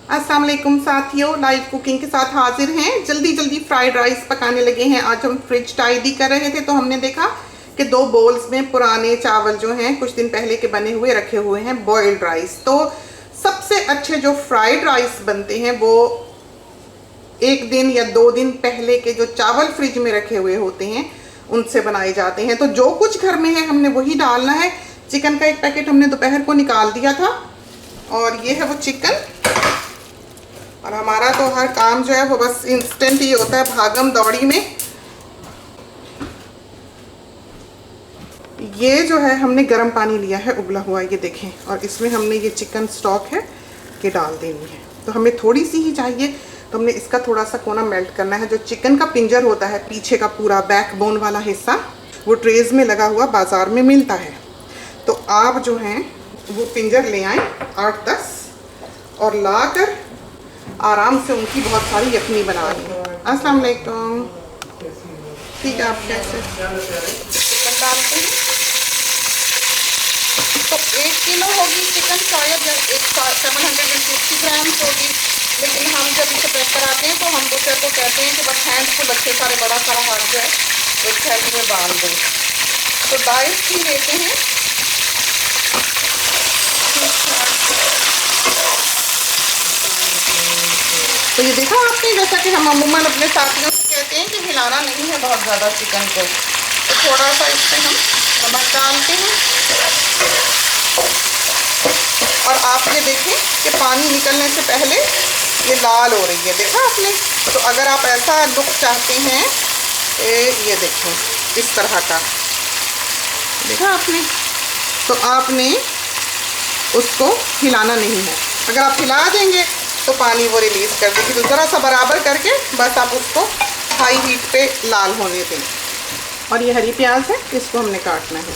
अस्सलाम वालेकुम साथियों, लाइव कुकिंग के साथ हाजिर हैं। जल्दी जल्दी फ्राइड राइस पकाने लगे हैं। आज हम फ्रिज टाइडी कर रहे थे तो हमने देखा कि 2 बोल्स में पुराने चावल जो हैं कुछ दिन पहले के बने हुए रखे हुए हैं, बॉइल्ड राइस। तो सबसे अच्छे जो फ्राइड राइस बनते हैं वो 1 दिन या 2 दिन पहले के जो चावल फ्रिज में रखे हुए होते हैं उनसे बनाए जाते हैं। तो जो कुछ घर में है हमने वही डालना है। चिकन का 1 पैकेट हमने दोपहर को निकाल दिया था और ये है वो चिकन। और हमारा तो हर काम जो है वो बस इंस्टेंट ही होता है, भागम दौड़ी में। ये जो है हमने गर्म पानी लिया है उबला हुआ, ये देखें, और इसमें हमने ये चिकन स्टॉक है ये डाल देनी है। तो हमें थोड़ी सी ही चाहिए, तो हमने इसका थोड़ा सा कोना मेल्ट करना है। जो चिकन का पिंजर होता है पीछे का पूरा बैकबोन वाला हिस्सा, वो ट्रेज में लगा हुआ बाज़ार में मिलता है। तो आप जो हैं वो पिंजर ले आएँ 8-10 और ला कर आराम से उनकी बहुत सारी यखनी बना ली। अस्सलाम वालेकुम। ठीक है, आप कैसे चिकन डालते हैं? तो 1 किलो होगी चिकन, शायद 750 ग्राम्स होगी। लेकिन हम जब इसे पैक कराते हैं तो हम बच्चों को कहते हैं कि बस हैंडफुल अच्छे सारे बड़ा सारा हाथ जो है एक थैली में बांध दें। तो 22 ही लेते हैं। तो ये देखा आपने, जैसा कि हम अमूमन अपने साथियों से कहते हैं कि हिलाना नहीं है बहुत ज़्यादा चिकन को। तो थोड़ा सा इसमें हम नमक डालते हैं। और आप ये देखें कि पानी निकलने से पहले ये लाल हो रही है, देखा आपने। तो अगर आप ऐसा लुक चाहते हैं, ये देखें इस तरह का, देखा आपने, तो आपने उसको हिलाना नहीं है। अगर आप हिला देंगे तो पानी वो रिलीज़ कर देगी। तो ज़रा सा बराबर करके बस आप उसको हाई हीट पे लाल होने दें। और ये हरी प्याज है, इसको हमने काटना है।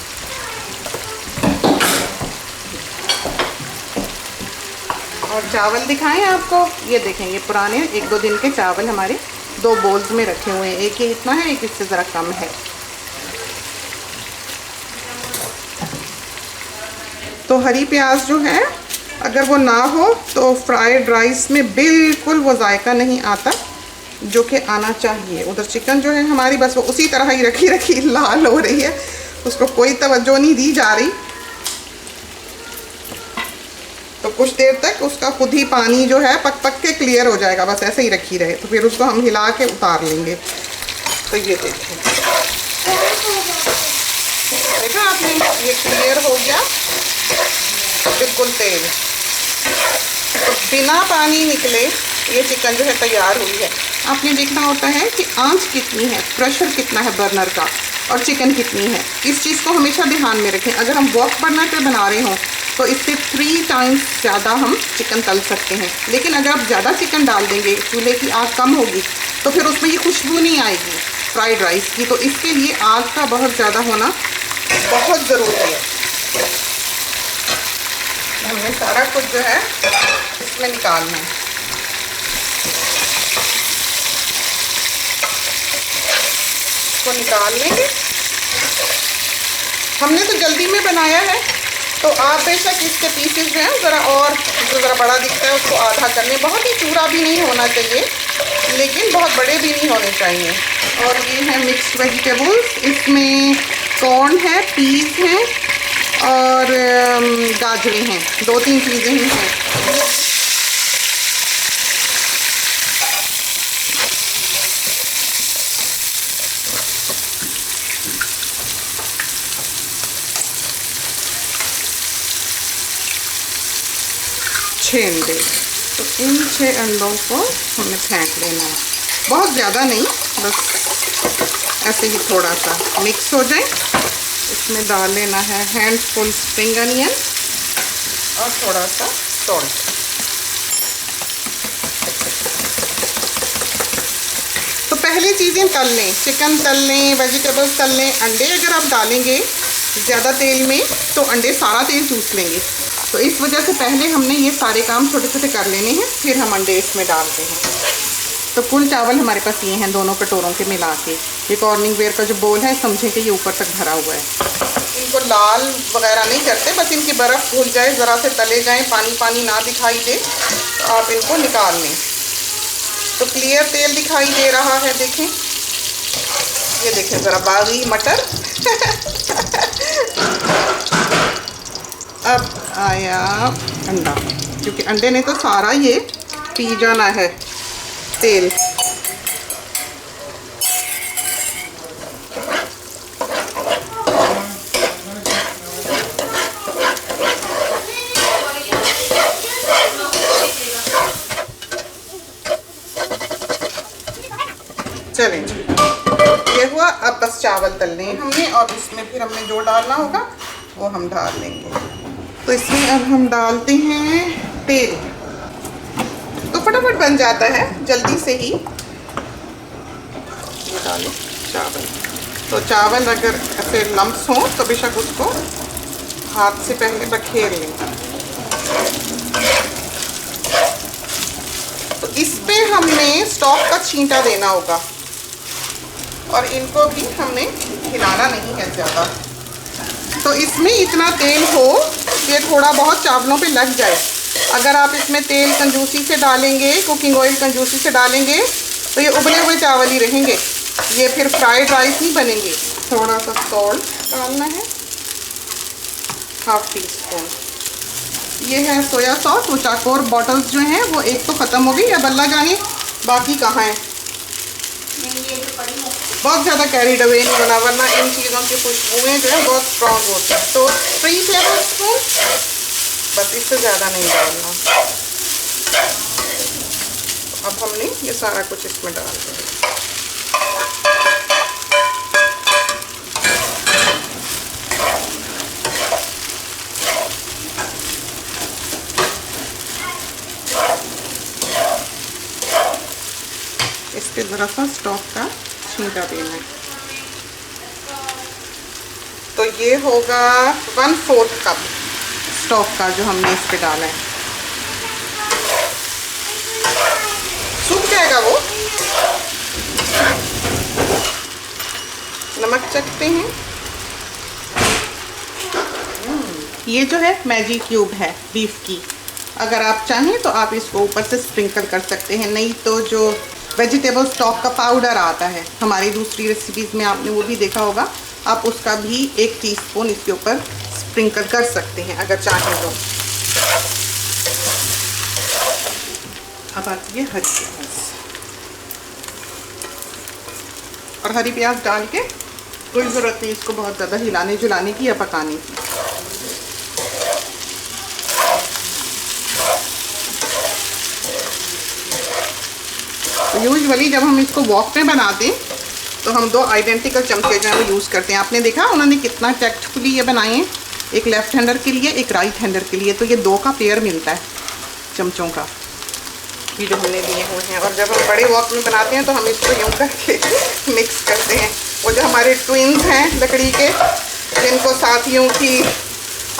और चावल दिखाएं आपको, ये देखें, ये पुराने 1-2 दिन के चावल हमारे 2 बोल्स में रखे हुए हैं। एक ये इतना है, एक इससे ज़रा कम है। तो हरी प्याज जो है अगर वो ना हो तो फ्राइड राइस में बिल्कुल वो जायका नहीं आता जो कि आना चाहिए। उधर चिकन जो है हमारी बस वो उसी तरह ही रखी लाल हो रही है, उसको कोई तवज्जो नहीं दी जा रही। तो कुछ देर तक उसका खुद ही पानी जो है पक के क्लियर हो जाएगा, बस ऐसे ही रखी रहे। तो फिर उसको हम हिला के उतार लेंगे। तो ये देखिए, देखा आपने, ये क्लियर हो गया बिल्कुल तेल। तो बिना पानी निकले ये चिकन जो है तैयार हुई है। आपने देखना होता है कि आंच कितनी है, प्रेशर कितना है बर्नर का, और चिकन कितनी है। इस चीज़ को हमेशा ध्यान में रखें। अगर हम वॉक बर्नर पे बना रहे हों तो इससे 3 टाइम्स ज़्यादा हम चिकन तल सकते हैं। लेकिन अगर आप ज़्यादा चिकन डाल देंगे, चूल्हे की आग कम होगी, तो फिर उसमें ये खुशबू नहीं आएगी फ्राइड राइस की। तो इसके लिए आग का बहुत ज़्यादा होना बहुत ज़रूरी है। हमने सारा कुछ जो है इसमें निकालना है। इसको निकाल लेंगे। हमने तो जल्दी में बनाया है, तो आप बेशक इसके पीसेस जो हैं ज़रा, और जो ज़रा बड़ा दिखता है उसको आधा कर लें। बहुत ही चूरा भी नहीं होना चाहिए, लेकिन बहुत बड़े भी नहीं होने चाहिए। और ये है मिक्स्ड वेजिटेबल्स, इसमें कॉर्न है, पीस हैं और गाजरें हैं, 2-3 चीज़ें ही हैं। छः अंडे, तो इन 6 अंडों को हमें फेंक लेना है। बहुत ज़्यादा नहीं, बस ऐसे ही थोड़ा सा मिक्स हो जाए। इसमें डाल लेना है हैंडफुल स्प्रिंग अनियन और थोड़ा सा सॉल्ट। तो पहले चीज़ें तल लें, चिकन तल लें, वेजिटेबल्स तल लें। अंडे अगर आप डालेंगे ज़्यादा तेल में तो अंडे सारा तेल चूस लेंगे। तो इस वजह से पहले हमने ये सारे काम छोटे छोटे कर लेने हैं, फिर हम अंडे इसमें डालते हैं। तो कुल चावल हमारे पास ये हैं दोनों कटोरों के मिला के। ये कॉर्निंग वेयर का जो बोल है समझे कि ये ऊपर तक भरा हुआ है। इनको लाल वगैरह नहीं करते, बस इनकी बर्फ़ घुल जाए, ज़रा से तले जाएं, पानी पानी ना दिखाई दे तो आप इनको निकाल लें। तो क्लियर तेल दिखाई दे रहा है, देखें, ये देखें ज़रा बागी मटर। अब आया अंडा, क्योंकि अंडे ने तो सारा ये पी जाना है तेल। चलें, ये हुआ। अब बस चावल तलने हैं हमने, और इसमें फिर हमने जो डालना होगा वो हम डाल लेंगे। तो इसमें अब हम डालते हैं तेल, तो फटाफट बन जाता है जल्दी से ही। ये डालें चावल, तो चावल अगर ऐसे लम्स हों तो बेशक उसको हाथ से पहले बखेर लें। तो इस पे हमने स्टॉक का छींटा देना होगा, और इनको भी हमने हिलाना नहीं है ज़्यादा। तो इसमें इतना तेल हो कि थोड़ा बहुत चावलों पे लग जाए। अगर आप इसमें तेल कंजूसी से डालेंगे, कुकिंग ऑयल कंजूसी से डालेंगे, तो ये उबले हुए चावल ही रहेंगे, ये फिर फ्राइड राइस नहीं बनेंगे। थोड़ा सा सॉल्ट डालना है, 1/2 टीस्पून। ये है सोया सॉस। वो चाकोर बॉटल्स जो हैं वो एक तो ख़त्म हो गई, अब अल्लाह जाने बाकी कहाँ हैं। बहुत ज़्यादा कैरीड अवे नहीं बना, वरना इन चीज़ों की खुशबुएँ जो है बहुत स्ट्रॉन्ग होती हैं। तो 3 टेबलस्पून, बस इससे ज़्यादा नहीं डालना। अब हमने ये सारा कुछ इसमें डाल दिया। इस पे ज़रा सा स्टॉक का छींटा देना है। तो ये होगा 1/4 कप स्टॉक का जो हमने इस पे डाला है। सूख जाएगा वो। नमक चखते हैं। ये जो है मैगी क्यूब है बीफ की, अगर आप चाहें तो आप इसको ऊपर से स्प्रिंकल कर सकते हैं, नहीं तो जो वेजिटेबल स्टॉक का पाउडर आता है हमारी दूसरी रेसिपीज़ में आपने वो भी देखा होगा, आप उसका भी 1 टीस्पून इसके ऊपर स्प्रिंकल कर सकते हैं अगर चाहें तो। अब आती है हरी प्याज, और हरी प्याज डाल के कोई ज़रूरत नहीं इसको बहुत ज़्यादा हिलाने जुलाने की या पकाने की। तो यूजुअली जब हम इसको वॉक में बनाते हैं तो हम 2 आइडेंटिकल चमचे जो है वो यूज़ करते हैं। आपने देखा उन्होंने कितना टैक्टफुली ये बनाए हैं, एक लेफ़्ट हैंडर के लिए एक राइट हैंडर के लिए। तो ये 2 का पेयर मिलता है चमचों का, ये जो हमने दिए हुए हैं। और जब हम बड़े वॉक में बनाते हैं तो हम इसको यूँ करके मिक्स करते हैं। वो जो हमारे ट्विन्स हैं लकड़ी के, जिनको साथियों की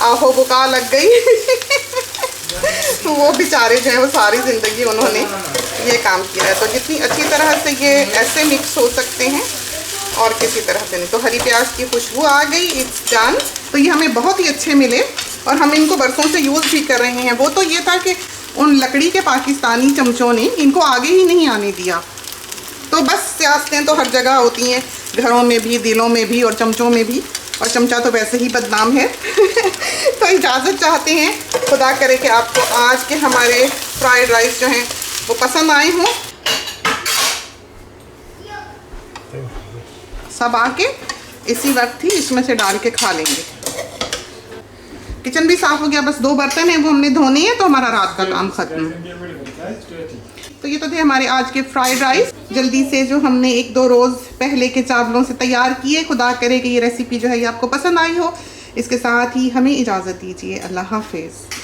आहो बुका लग गई तो वो बेचारे जो हैं वो सारी ज़िंदगी उन्होंने ये काम किया है। तो जितनी अच्छी तरह से ये ऐसे मिक्स हो सकते हैं और किसी तरह से नहीं। तो हरी प्याज की खुशबू आ गई, इट्स डन। तो ये हमें बहुत ही अच्छे मिले और हम इनको बरसों से यूज़ भी कर रहे हैं। वो तो ये था कि उन लकड़ी के पाकिस्तानी चमचों ने इनको आगे ही नहीं आने दिया। तो बस सियासतें तो हर जगह होती हैं, घरों में भी, दिलों में भी और चमचों में भी, और चमचा तो वैसे ही बदनाम है तो इजाज़त चाहते हैं। खुदा करे कि आपको आज के हमारे फ्राइड राइस जो हैं वो पसंद आए हों। सब आके इसी वक्त ही इसमें से डाल के खा लेंगे। किचन भी साफ़ हो गया, बस 2 बर्तन हैं वो हमने धोने हैं, तो हमारा रात का काम ख़त्म। तो ये तो थे हमारे आज के फ्राइड राइस, जल्दी से जो हमने 1-2 रोज़ पहले के चावलों से तैयार किए। खुदा करे कि ये रेसिपी जो है ये आपको पसंद आई हो। इसके साथ ही हमें इजाज़त दीजिए। अल्लाह हाफिज़।